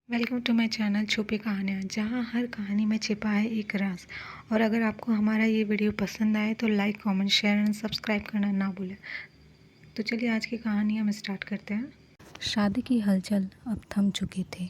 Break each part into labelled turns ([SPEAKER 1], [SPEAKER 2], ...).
[SPEAKER 1] Welcome to my channel छुपी कहानियाँ, जहाँ हर कहानी में छिपा है एक राज। और अगर आपको हमारा ये वीडियो पसंद आए तो like, comment, share and subscribe करना ना भूलें। तो चलिए आज की कहानी हम स्टार्ट करते हैं।
[SPEAKER 2] शादी की हलचल अब थम चुकी थी।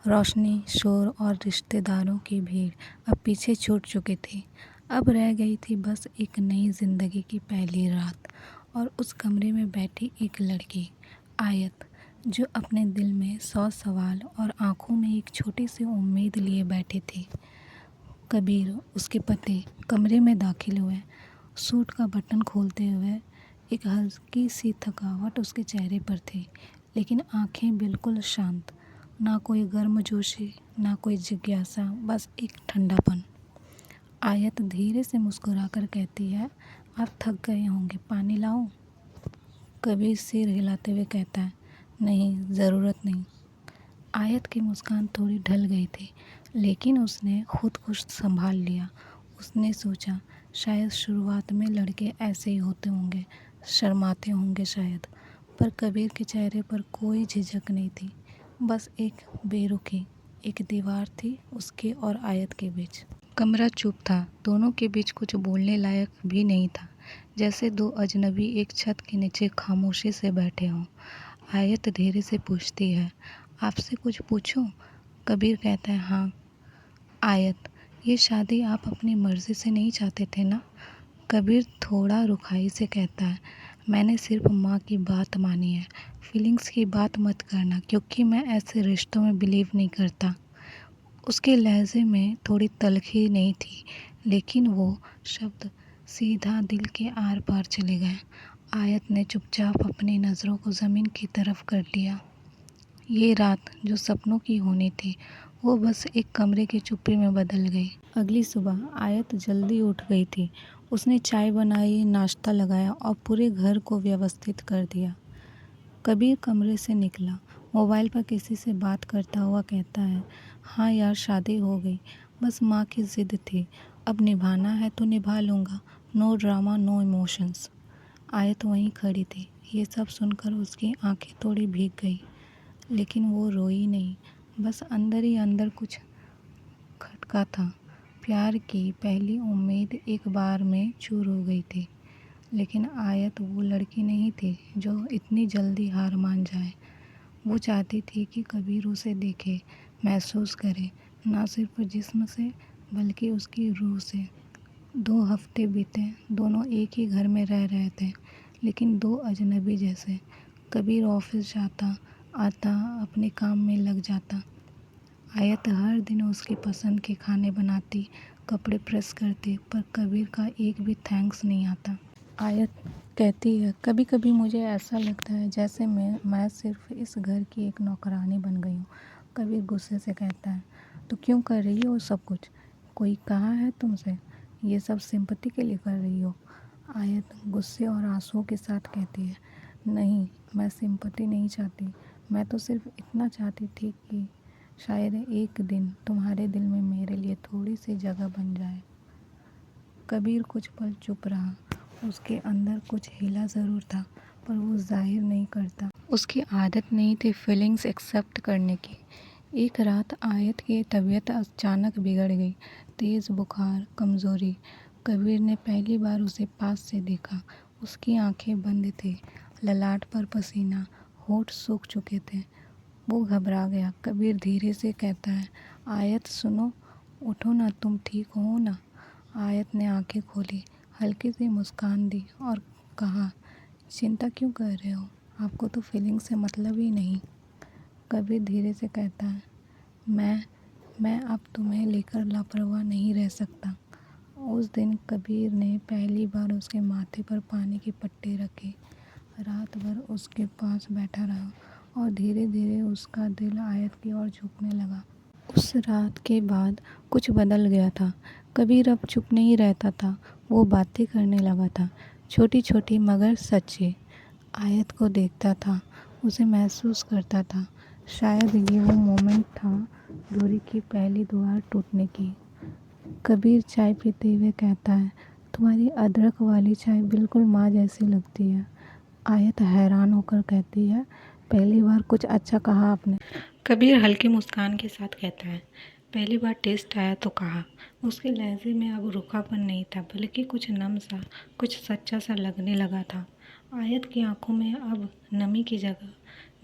[SPEAKER 2] रोशनी, शोर और रिश्तेदारों की भीड़ अब पीछे छूट चुकी थी। अब रह गई थी बस एक नई जिंदगी की पहली रात और उस कमरे में बैठी एक लड़की, आयत, जो अपने दिल में 100 सवाल और आंखों में एक छोटी सी उम्मीद लिए बैठी थी। कबीर, उसके पति, कमरे में दाखिल हुए। सूट का बटन खोलते हुए एक हल्की सी थकावट उसके चेहरे पर थी, लेकिन आंखें बिल्कुल शांत। ना कोई गर्मजोशी, ना कोई जिज्ञासा, बस एक ठंडापन। आयत धीरे से मुस्कुराकर कहती है, आप थक गए होंगे, पानी लाऊं? कबीर सिर हिलाते हुए कहता है, नहीं, ज़रूरत नहीं। आयत की मुस्कान थोड़ी ढल गई थी, लेकिन उसने खुद को संभाल लिया। उसने सोचा, शायद शुरुआत में लड़के ऐसे ही होते होंगे, शर्माते होंगे शायद। पर कबीर के चेहरे पर कोई झिझक नहीं थी, बस एक बेरुखी। एक दीवार थी उसके और आयत के बीच। कमरा चुप था, दोनों के बीच कुछ बोलने लायक भी नहीं था, जैसे दो अजनबी एक छत के नीचे खामोशी से बैठे हों। आयत धीरे से पूछती है, आपसे कुछ पूछूं? कबीर कहता है, हाँ। आयत, ये शादी आप अपनी मर्ज़ी से नहीं चाहते थे ना? कबीर थोड़ा रुखाई से कहता है, मैंने सिर्फ माँ की बात मानी है। फीलिंग्स की बात मत करना, क्योंकि मैं ऐसे रिश्तों में बिलीव नहीं करता। उसके लहजे में थोड़ी तलखी नहीं थी, लेकिन वो शब्द सीधा दिल के आर पार चले गए। आयत ने चुपचाप अपनी नज़रों को ज़मीन की तरफ कर लिया। ये रात जो सपनों की होनी थी, वो बस एक कमरे की चुप्पी में बदल गई। अगली सुबह आयत जल्दी उठ गई थी। उसने चाय बनाई, नाश्ता लगाया और पूरे घर को व्यवस्थित कर दिया। कबीर कमरे से निकला, मोबाइल पर किसी से बात करता हुआ कहता है, हाँ यार, शादी हो गई, बस माँ की ज़िद थी, अब निभाना है तो निभा लूँगा, नो ड्रामा, नो इमोशंस। आयत वहीं खड़ी थी। ये सब सुनकर उसकी आंखें थोड़ी भीग गई, लेकिन वो रोई नहीं, बस अंदर ही अंदर कुछ खटका था। प्यार की पहली उम्मीद एक बार में चूर हो गई थी। लेकिन आयत वो लड़की नहीं थी जो इतनी जल्दी हार मान जाए। वो चाहती थी कि कबीर उसे देखे, महसूस करे, ना सिर्फ जिस्म से बल्कि उसकी रूह से। 2 हफ्ते बीते, दोनों एक ही घर में रह रहे थे, लेकिन दो अजनबी जैसे। कबीर ऑफिस जाता, आता, अपने काम में लग जाता। आयत हर दिन उसकी पसंद के खाने बनाती, कपड़े प्रेस करती, पर कबीर का एक भी थैंक्स नहीं आता। आयत कहती है, कभी कभी मुझे ऐसा लगता है जैसे मैं सिर्फ इस घर की एक नौकरानी बन गई हूँ। कबीर गुस्से से कहता है, तो क्यों कर रही हो सब कुछ? कोई कहा है तुमसे? ये सब सिंपैथी के लिए कर रही हो? आयत गुस्से और आंसुओं के साथ कहती है, नहीं, मैं सिंपैथी नहीं चाहती। मैं तो सिर्फ इतना चाहती थी कि शायद एक दिन तुम्हारे दिल में मेरे लिए थोड़ी सी जगह बन जाए। कबीर कुछ पल चुप रहा। उसके अंदर कुछ हिला ज़रूर था, पर वो जाहिर नहीं करता। उसकी आदत नहीं थी फीलिंग्स एक्सेप्ट करने की। एक रात आयत की तबीयत अचानक बिगड़ गई। तेज़ बुखार, कमज़ोरी। कबीर ने पहली बार उसे पास से देखा। उसकी आंखें बंद थी, ललाट पर पसीना, होठ सूख चुके थे। वो घबरा गया। कबीर धीरे से कहता है, आयत सुनो, उठो ना, तुम ठीक हो ना? आयत ने आंखें खोली, हल्की सी मुस्कान दी और कहा, चिंता क्यों कर रहे हो? आपको तो फीलिंग से मतलब ही नहीं। कबीर धीरे से कहता है, मैं अब तुम्हें लेकर लापरवाह नहीं रह सकता। उस दिन कबीर ने पहली बार उसके माथे पर पानी की पट्टी रखी। रात भर उसके पास बैठा रहा और धीरे धीरे उसका दिल आयत की ओर झुकने लगा। उस रात के बाद कुछ बदल गया था। कबीर अब चुप नहीं रहता था, वो बातें करने लगा था, छोटी छोटी मगर सच्ची। आयत को देखता था, उसे महसूस करता था। शायद ये वो मोमेंट था दूरी की पहली दीवार टूटने की। कबीर चाय पीते हुए कहता है, तुम्हारी अदरक वाली चाय बिल्कुल माँ जैसी लगती है। आयत हैरान होकर कहती है, पहली बार कुछ अच्छा कहा आपने।
[SPEAKER 1] कबीर हल्की मुस्कान के साथ कहता है, पहली बार टेस्ट आया तो कहा। उसके लहजे में अब रूखापन नहीं था, बल्कि कुछ नम सा, कुछ सच्चा सा लगने लगा था। आयत की आंखों में अब नमी की जगह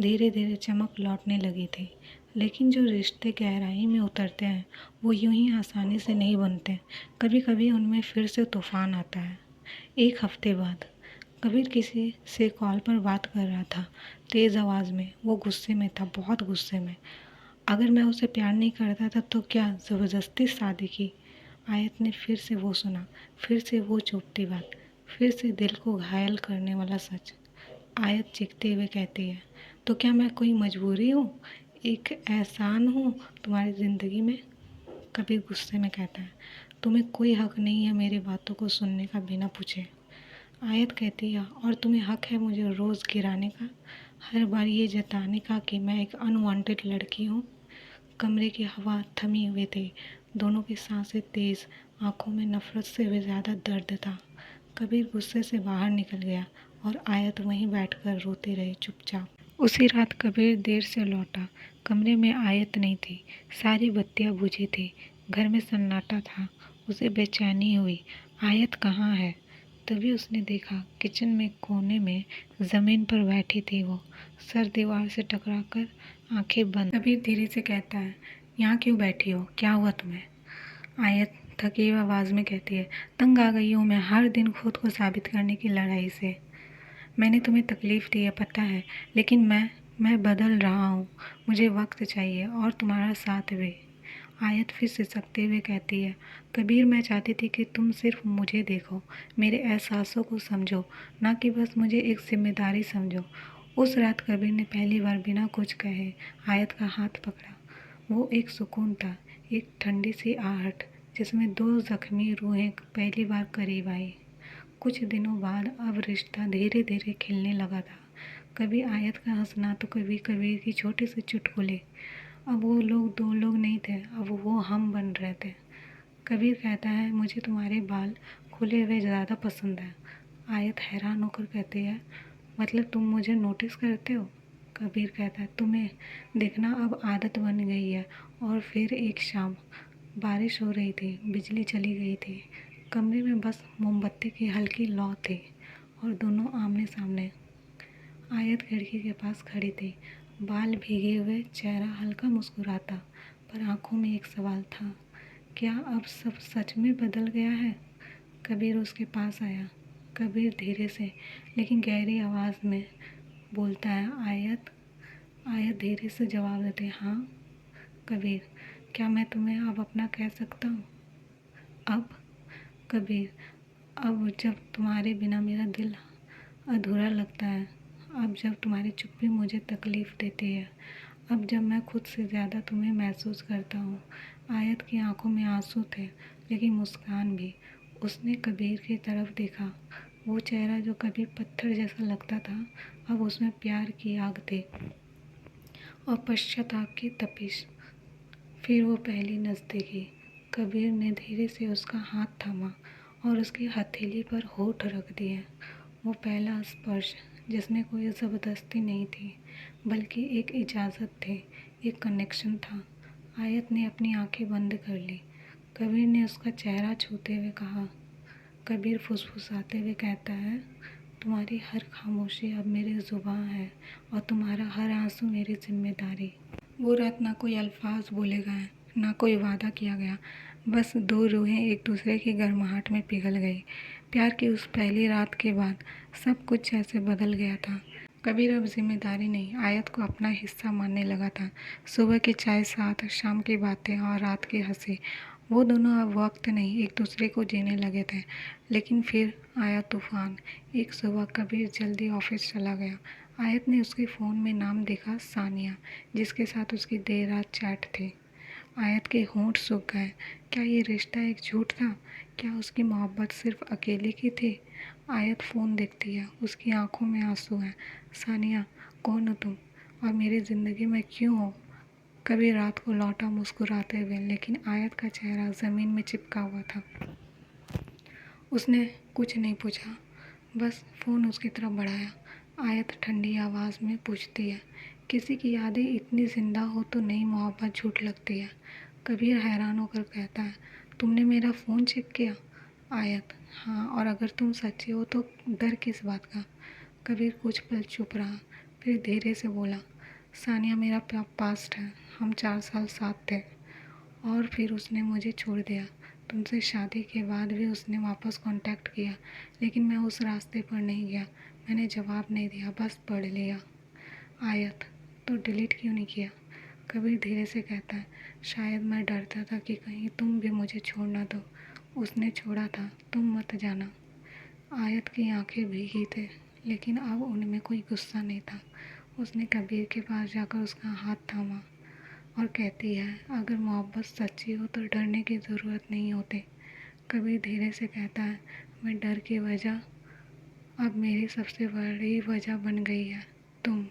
[SPEAKER 1] धीरे धीरे चमक लौटने लगी थी। लेकिन जो रिश्ते गहराई में उतरते हैं वो यूं ही आसानी से नहीं बनते। कभी कभी उनमें फिर से तूफान आता है। एक हफ्ते बाद कबीर किसी से कॉल पर बात कर रहा था, तेज़ आवाज़ में। वो गुस्से में था, बहुत गुस्से में। अगर मैं उसे प्यार नहीं करता था तो क्या ज़बरदस्ती शादी की? आयत ने फिर से वो सुना, फिर से वो चुभती बात, फिर से दिल को घायल करने वाला सच। आयत चीखते हुए कहती है, तो क्या मैं कोई मजबूरी हूँ, एक एहसान हूँ तुम्हारी ज़िंदगी में? कबीर गुस्से में कहता है, तुम्हें कोई हक नहीं है मेरी बातों को सुनने का बिना पूछे। आयत कहती है, और तुम्हें हक है मुझे रोज़ गिराने का, हर बार ये जताने का कि मैं एक अनवांटेड लड़की हूँ। कमरे की हवा थमी हुई थी, दोनों की सांसें तेज, आंखों में नफरत से भी ज़्यादा दर्द था। कबीर गुस्से से बाहर निकल गया और आयत वहीं बैठकर रोती रही चुपचाप। उसी रात कबीर देर से लौटा। कमरे में आयत नहीं थी, सारी बत्तियां बुझी थी, घर में सन्नाटा था। उसे बेचैनी हुई, आयत कहाँ है? तभी उसने देखा, किचन में कोने में ज़मीन पर बैठी थी वो, सर दीवार से टकराकर, आंखें बंद। कबीर धीरे से कहता है, यहाँ क्यों बैठी हो, क्या हुआ तुम्हें? आयत थकी हुई आवाज़ में कहती है, तंग आ गई हूँ मैं हर दिन खुद को साबित करने की लड़ाई से। मैंने तुम्हें तकलीफ़ दी है पता है, लेकिन मैं बदल रहा हूँ। मुझे वक्त चाहिए और तुम्हारा साथ भी। आयत फिर सिसकते हुए कहती है, कबीर मैं चाहती थी कि तुम सिर्फ मुझे देखो, मेरे एहसासों को समझो, ना कि बस मुझे एक जिम्मेदारी समझो। उस रात कबीर ने पहली बार बिना कुछ कहे आयत का हाथ पकड़ा। वो एक सुकून था, एक ठंडी सी आहट जिसमें दो जख्मी रूहें पहली बार करीब आई। कुछ दिनों बाद अब रिश्ता धीरे धीरे खिलने लगा था। कभी आयत का हंसना तो कभी कबीर की छोटी सी चुटकुले। अब वो लोग दो लोग नहीं थे, अब वो हम बन रहे थे। कबीर कहता है, मुझे तुम्हारे बाल खुले हुए ज़्यादा पसंद है। आयत हैरान होकर कहती है, मतलब तुम मुझे नोटिस करते हो? कबीर कहता है, तुम्हें देखना अब आदत बन गई है। और फिर एक शाम बारिश हो रही थी, बिजली चली गई थी, कमरे में बस मोमबत्ती की हल्की लौ थी और दोनों आमने सामने। आयत खिड़की के पास खड़ी थी, बाल भीगे हुए, चेहरा हल्का मुस्कुराता, पर आंखों में एक सवाल था, क्या अब सब सच में बदल गया है? कबीर उसके पास आया। कबीर धीरे से लेकिन गहरी आवाज़ में बोलता है, आयत। आयत धीरे से जवाब देते, हाँ। कबीर, क्या मैं तुम्हें अब अपना कह सकता हूँ? अब? कबीर, अब जब तुम्हारे बिना मेरा दिल अधूरा लगता है, अब जब तुम्हारी चुप्पी मुझे तकलीफ़ देती है, अब जब मैं खुद से ज़्यादा तुम्हें महसूस करता हूँ। आयत की आंखों में आंसू थे, लेकिन मुस्कान भी। उसने कबीर की तरफ देखा। वो चेहरा जो कभी पत्थर जैसा लगता था, अब उसमें प्यार की आग थी और पश्चाताप की तपिश। फिर वो पहली नज़दीकी। कबीर ने धीरे से उसका हाथ थामा और उसकी हथेली पर होठ रख दिए। वो पहला स्पर्श जिसमें कोई ज़बरदस्ती नहीं थी, बल्कि एक इजाज़त थी, एक कनेक्शन था। आयत ने अपनी आंखें बंद कर ली। कबीर ने उसका चेहरा छूते हुए कहा। कबीर फुसफुसाते हुए कहता है, तुम्हारी हर खामोशी अब मेरी ज़ुबान है और तुम्हारा हर आंसू मेरी जिम्मेदारी। वो रात ना कोई अल्फाज बोले गए, ना कोई वादा किया गया, बस दो रूहें एक दूसरे की गर्माहट में पिघल गई। प्यार की उस पहली रात के बाद सब कुछ ऐसे बदल गया था। कबीर अब जिम्मेदारी नहीं, आयत को अपना हिस्सा मानने लगा था। सुबह की चाय साथ, शाम की बातें और रात की हंसी, वो दोनों अब वक्त नहीं, एक दूसरे को जीने लगे थे। लेकिन फिर आया तूफान। एक सुबह कबीर जल्दी ऑफिस चला गया। आयत ने उसके फ़ोन में नाम देखा, सानिया, जिसके साथ उसकी देर रात चैट थी। आयत के होंठ सूख गए। क्या ये रिश्ता एक झूठ था? क्या उसकी मोहब्बत सिर्फ अकेले की थी? आयत फ़ोन देखती है, उसकी आंखों में आंसू हैं। सानिया, कौन हो तुम और मेरी ज़िंदगी में क्यों हो? कभी रात को लौटा मुस्कुराते हुए, लेकिन आयत का चेहरा ज़मीन में चिपका हुआ था। उसने कुछ नहीं पूछा, बस फ़ोन उसकी तरफ बढ़ाया। आयत ठंडी आवाज़ में पूछती है, किसी की यादें इतनी ज़िंदा हो तो नई मोहब्बत झूठ लगती है। कबीर हैरान होकर कहता है, तुमने मेरा फ़ोन चेक किया? आयत, हाँ, और अगर तुम सच्चे हो तो डर किस बात का? कबीर कुछ पल चुप रहा, फिर धीरे से बोला, सानिया मेरा पास्ट है। हम 4 साल साथ थे और फिर उसने मुझे छोड़ दिया। तुमसे शादी के बाद भी उसने वापस कांटेक्ट किया, लेकिन मैं उस रास्ते पर नहीं गया। मैंने जवाब नहीं दिया, बस पढ़ लिया। आयत, तो डिलीट क्यों नहीं किया? कबीर धीरे से कहता है, शायद मैं डरता था कि कहीं तुम भी मुझे छोड़ ना दो। उसने छोड़ा था, तुम मत जाना। आयत की आंखें भीगी थी, लेकिन अब उनमें कोई गुस्सा नहीं था। उसने कबीर के पास जाकर उसका हाथ थामा और कहती है, अगर मोहब्बत सच्ची हो तो डरने की ज़रूरत नहीं होती। कबीर धीरे से कहता है, मैं डर की वजह अब मेरी सबसे बड़ी वजह बन गई है तुम।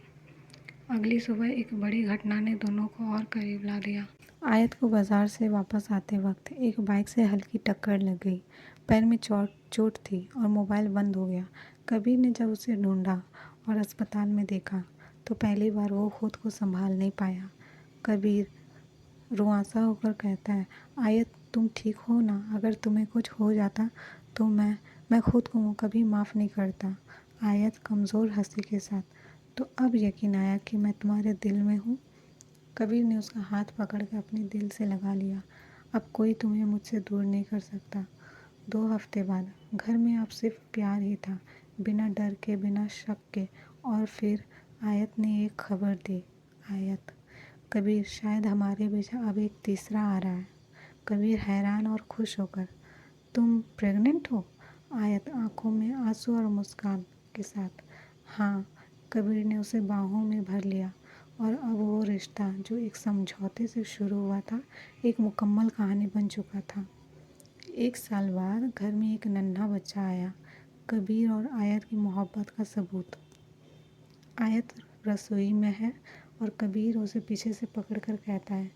[SPEAKER 1] अगली सुबह एक बड़ी घटना ने दोनों को और करीब ला दिया। आयत को बाजार से वापस आते वक्त एक बाइक से हल्की टक्कर लग गई। पैर में चोट थी और मोबाइल बंद हो गया। कबीर ने जब उसे ढूंढा और अस्पताल में देखा तो पहली बार वो खुद को संभाल नहीं पाया। कबीर रुआंसा होकर कहता है, आयत तुम ठीक हो ना? अगर तुम्हें कुछ हो जाता तो मैं खुद को कभी माफ़ नहीं करता। आयत कमज़ोर हंसी के साथ, तो अब यकीन आया कि मैं तुम्हारे दिल में हूँ। कबीर ने उसका हाथ पकड़ के अपने दिल से लगा लिया। अब कोई तुम्हें मुझसे दूर नहीं कर सकता। 2 हफ्ते बाद घर में अब सिर्फ प्यार ही था, बिना डर के, बिना शक के। और फिर आयत ने एक खबर दी। आयत, कबीर, शायद हमारे बीच अब एक तीसरा आ रहा है। कबीर हैरान और खुश होकर, तुम प्रेग्नेंट हो? आयत आंखों में आंसू और मुस्कान के साथ, हाँ। कबीर ने उसे बाहों में भर लिया और अब वो रिश्ता जो एक समझौते से शुरू हुआ था, एक मुकम्मल कहानी बन चुका था। 1 साल बाद घर में एक नन्हा बच्चा आया, कबीर और आयत की मोहब्बत का सबूत। आयत रसोई में है और कबीर उसे पीछे से पकड़कर कहता है,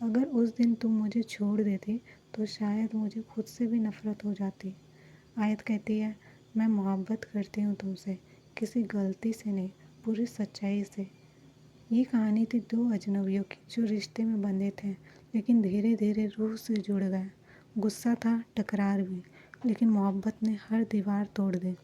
[SPEAKER 1] अगर उस दिन तुम मुझे छोड़ देती तो शायद मुझे खुद से भी नफरत हो जाती। आयत कहती है, मैं मोहब्बत करती हूँ तुमसे, किसी गलती से नहीं, पूरी सच्चाई से। ये कहानी थी 2 अजनबियों की जो रिश्ते में बंधे थे, लेकिन धीरे धीरे रूह से जुड़ गए। गुस्सा था, टकरार भी, लेकिन मोहब्बत ने हर दीवार तोड़ दी।